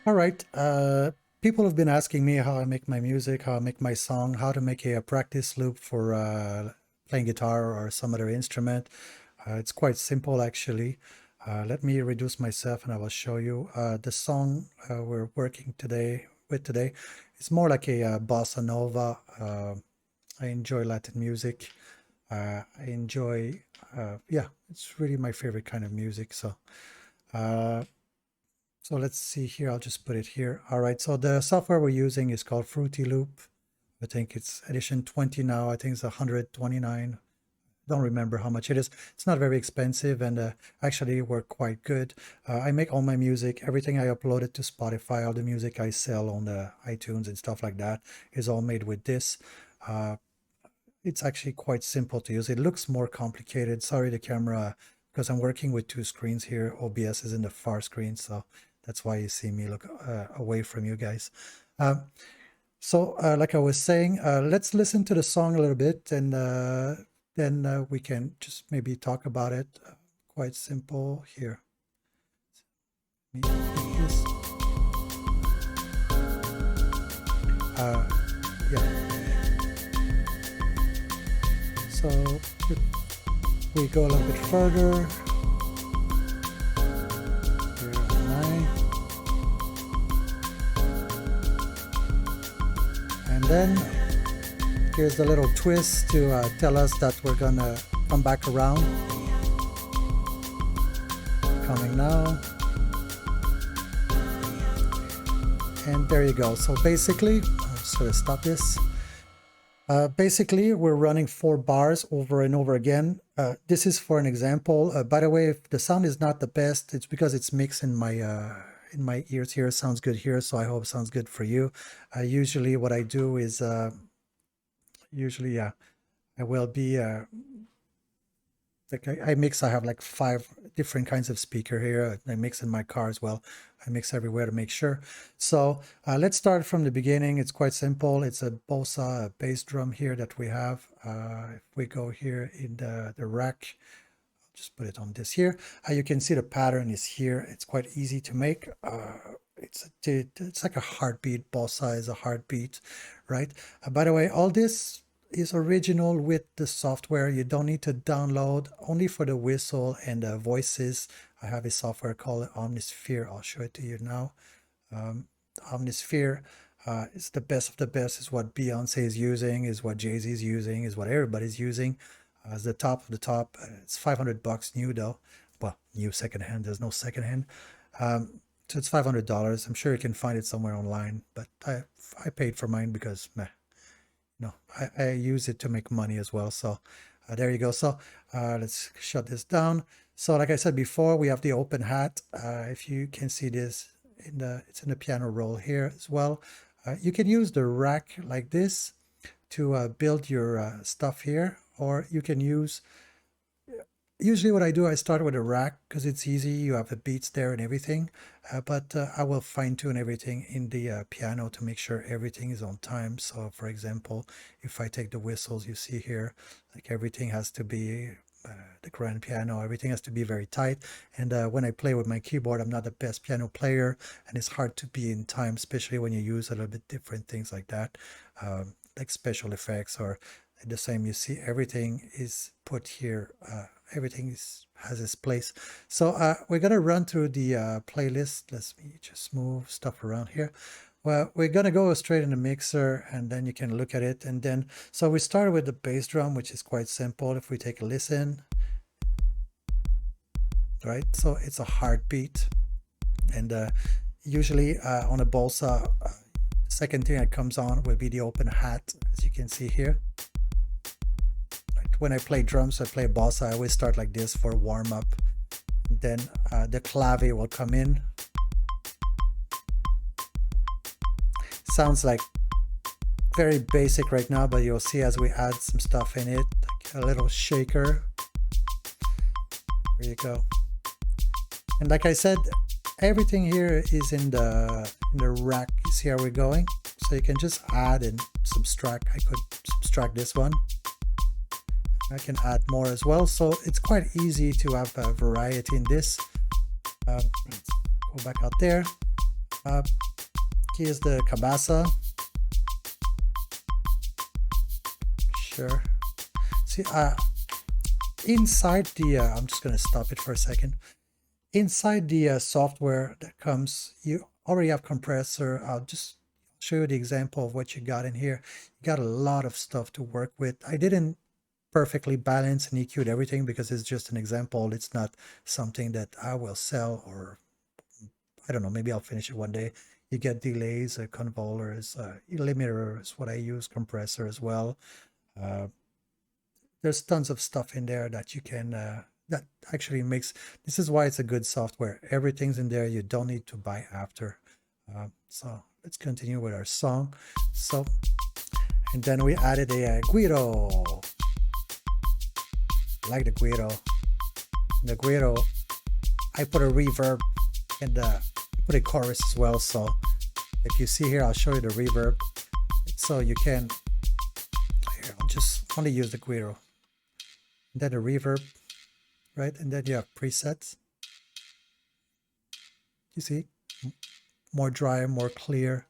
All right. People have been asking me how I make my music, how I make my song, how to make a practice loop for playing guitar or some other instrument. It's quite simple, actually. Let me reduce myself and I will show you. The song we're working today is more like a bossa nova. I enjoy Latin music. I enjoy, yeah, it's really my favorite kind of music. Uh, so let's see here. I'll just put it here. All right. So the software we're using is called Fruity Loop. I think it's edition 20 now. I think it's 129. Don't remember how much it is. It's not very expensive and actually work quite good. I make all my music. Everything I uploaded to Spotify, all the music I sell on the iTunes and stuff like that is all made with this. It's actually quite simple to use. It looks more complicated. Sorry, the camera, because I'm working with two screens here. OBS is in the far screen, so that's why you see me look away from you guys. Like I was saying, let's listen to the song a little bit and then we can just maybe talk about it. Quite simple here. Let me take this. Yeah. So we go a little bit further. And then here's the little twist to tell us that we're gonna come back around. Coming now. And there you go. So basically, I'll just sort of stop this. Basically, we're running 4 bars over and over again. This is for an example. By the way, if the sound is not the best, it's because it's mixed in my ears here. It sounds good here, so I hope it sounds good for you. Usually what I do is, I will be, like I mix, I have like 5 different kinds of speaker here. I mix in my car as well. I mix everywhere to make sure. So let's start from the beginning. It's quite simple. It's a Bossa bass drum here that we have. If we go here in the rack, I'll just put it on this here. You can see the pattern is here. It's quite easy to make. It's like a heartbeat. Bossa is a heartbeat, right? By the way, all this is original with the software. You don't need to download. Only for the whistle and the voices, I have a software called Omnisphere. I'll show it to you now. Omnisphere is the best of the best. Is what Beyonce is using, is what Jay-Z is using, is what everybody's using. It's the top of the top. It's $500 new though. Well, new secondhand. There's no secondhand. So it's $500. I'm sure you can find it somewhere online, but I paid for mine because meh. No, I use it to make money as well. So there you go. So let's shut this down. So like I said before, we have the open hat. If you can see this, it's in the piano roll here as well. You can use the rack like this to build your stuff here, or you can use, usually what I do, I start with a rack because it's easy. You have the beats there and everything, but I will fine tune everything in the piano to make sure everything is on time. So for example, if I take the whistles, you see here, like everything has to be, the grand piano, everything has to be very tight. And when I play with my keyboard, I'm not the best piano player and it's hard to be in time, especially when you use a little bit different things like that, like special effects or the same. You see everything is put here. Everything has its place. So we're gonna run through the playlist. Let me just move stuff around here. Well, we're gonna go straight in the mixer and then you can look at it. And then, so we started with the bass drum, which is quite simple. If we take a listen, right? So it's a heartbeat. And usually on a Bossa, second thing that comes on will be the open hat, as you can see here. When I play drums, I play bossa, I always start like this for warm up. Then the clave will come in. Sounds like very basic right now, but you'll see as we add some stuff in it, like a little shaker. There you go. And like I said, everything here is in the rack. You see how we're going? So you can just add and subtract. I could subtract this one. I can add more as well, so it's quite easy to have a variety in this. Let's go back out there. Here's the cabasa. Sure. See, inside the, I'm just going to stop it for a second. Inside the software that comes, you already have compressor. I'll just show you the example of what you got in here. You got a lot of stuff to work with. I didn't perfectly balance and EQ'd everything because it's just an example. It's not something that I will sell, or I don't know, maybe I'll finish it one day. You get delays, convolvers, limiter is what I use, compressor as well. There's tons of stuff in there that you can, that actually makes, this is why it's a good software. Everything's in there. You don't need to buy after. So let's continue with our song. So, and then we added a guiro. I like the guiro. The guiro, I put a reverb and I put a chorus as well. So if you see here, I'll show you the reverb. So you can, here, I'll just only use the guiro. And then the reverb, right? And then you have presets. You see, more dry, more clear.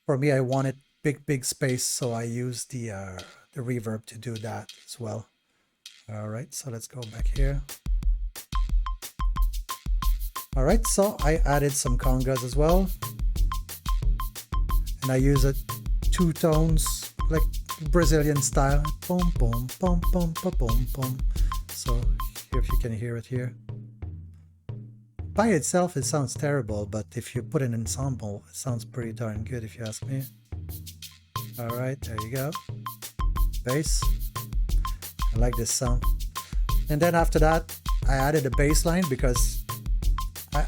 For me, I wanted big space, so I use the reverb to do that as well. All right, so let's go back here. All right, so I added some congas as well, and I use it 2 tones, like Brazilian style. Boom, boom, boom, boom, boom, boom, boom. So if you can hear it here. By itself, it sounds terrible, but if you put an ensemble, it sounds pretty darn good if you ask me. All right, there you go. Bass. I like this sound. And then after that, I added a bass line because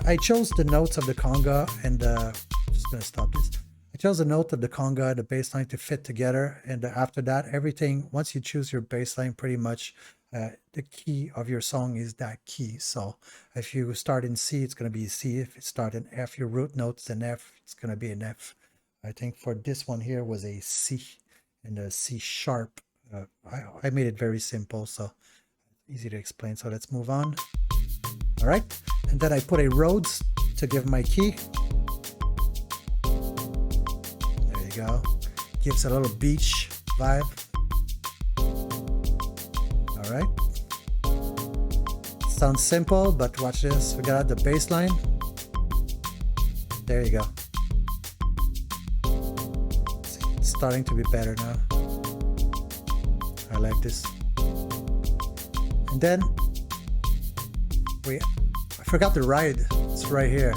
I chose the notes of the conga and just gonna stop this. I chose the note of the conga and the bass line to fit together. And after that, everything, once you choose your bass line, pretty much the key of your song is that key. So if you start in C, it's going to be C. If you start in F, your root note's an F, it's going to be an F. I think for this one here was a C and a C sharp. I made it very simple, so easy to explain. So let's move on. All right. And then I put a Rhodes to give my key. There you go. Gives a little beach vibe. All right. Sounds simple, but watch this. We got the bass line. There you go. It's starting to be better now. I like this. And then I forgot the ride. It's right here.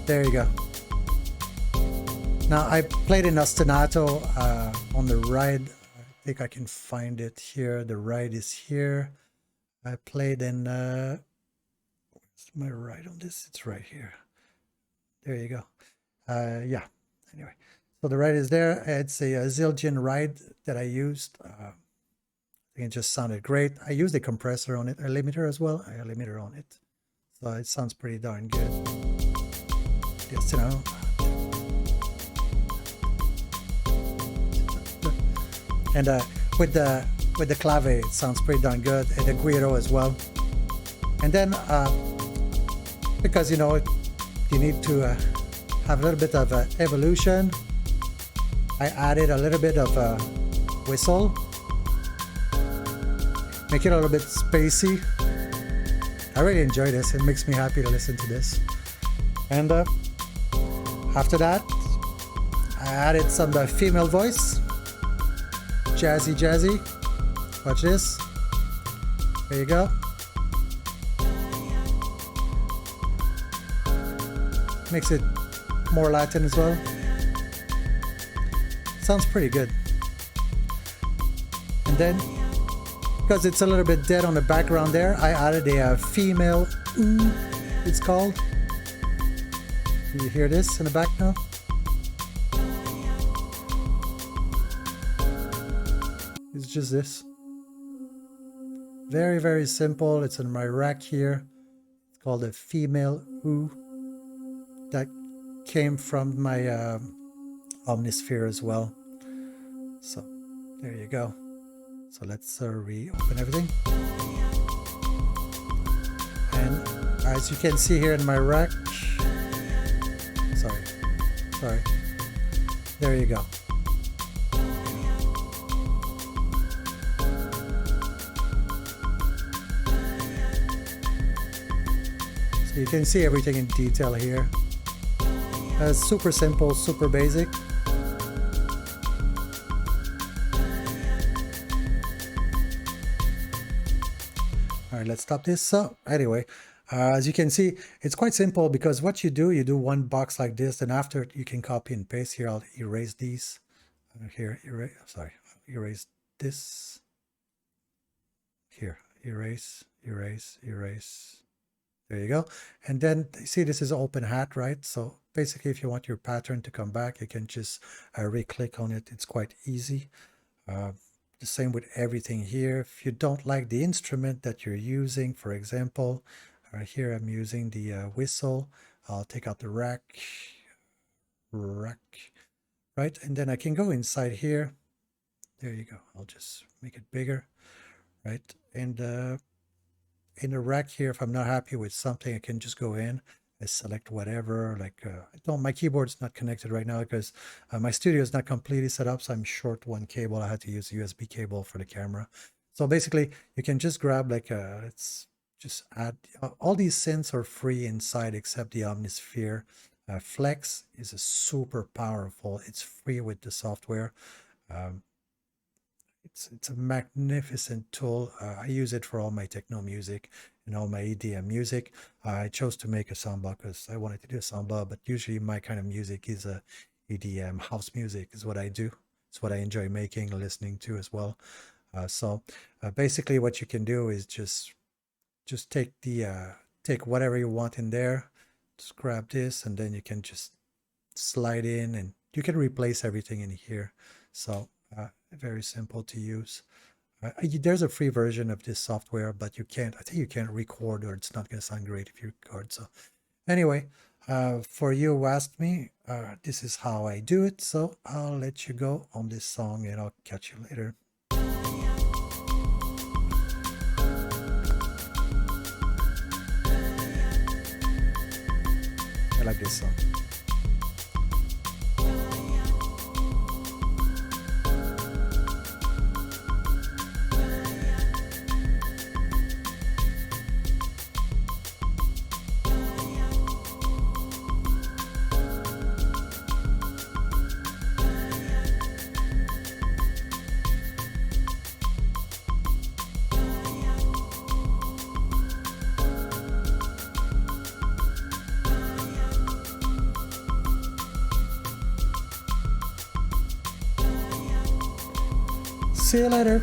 There you go. Now I played in ostinato on the ride. I think I can find it here. The ride is here. I played in where's my ride on this? It's right here. There you go. Yeah. Anyway, so the ride is there. It's a Zildjian ride that I used. I think it just sounded great. I used a compressor on it, a limiter as well. I have a limiter on it, so it sounds pretty darn good. Yes, you know. And with the clave, it sounds pretty darn good, and the guiro as well. And then because you know you need to have a little bit of evolution, I added a little bit of whistle, make it a little bit spacey. I really enjoy this. It makes me happy to listen to this. And after that, I added some female voice. Jazzy. Watch this. There you go. Makes it more Latin as well. Sounds pretty good. And then, because it's a little bit dead on the background there, I added a female ooh, it's called. Do you hear this in the back now? It's just this. Very, very simple. It's in my rack here. It's called a female ooh. That came from my Omnisphere as well. So there you go. So let's reopen everything. And As you can see here in my rack, sorry, there you go. So you can see everything in detail here. Super simple, super basic. All right, let's stop this. So anyway, as you can see, it's quite simple because what you do one box like this, and after you can copy and paste. Here, I'll erase these. Here, erase this. Here, erase. There you go. And then you see this is open hat, right? So basically, if you want your pattern to come back, you can just re-click on it. It's quite easy. The same with everything here. If you don't like the instrument that you're using, for example, here I'm using the whistle. I'll take out the rack, right? And then I can go inside here. There you go. I'll just make it bigger, right? And in the rack here, if I'm not happy with something, I can just go in. I select whatever, like, my keyboard's not connected right now because my studio is not completely set up, so I'm short one cable. I had to use a USB cable for the camera. So basically, you can just grab, like, let's just add, all these synths are free inside except the Omnisphere. Flex is a super powerful, it's free with the software. It's a magnificent tool. I use it for all my techno music and all my EDM music. I chose to make a samba because I wanted to do a samba, but usually my kind of music is EDM. House music is what I do. It's what I enjoy making, listening to as well. So basically what you can do is just take take whatever you want in there, just grab this, and then you can just slide in and you can replace everything in here. So very simple to use. There's a free version of this software, but I think you can't record, or it's not going to sound great if you record. So anyway, for you who asked me, this is how I do it. So I'll let you go on this song and I'll catch you later. I like this song. See you later.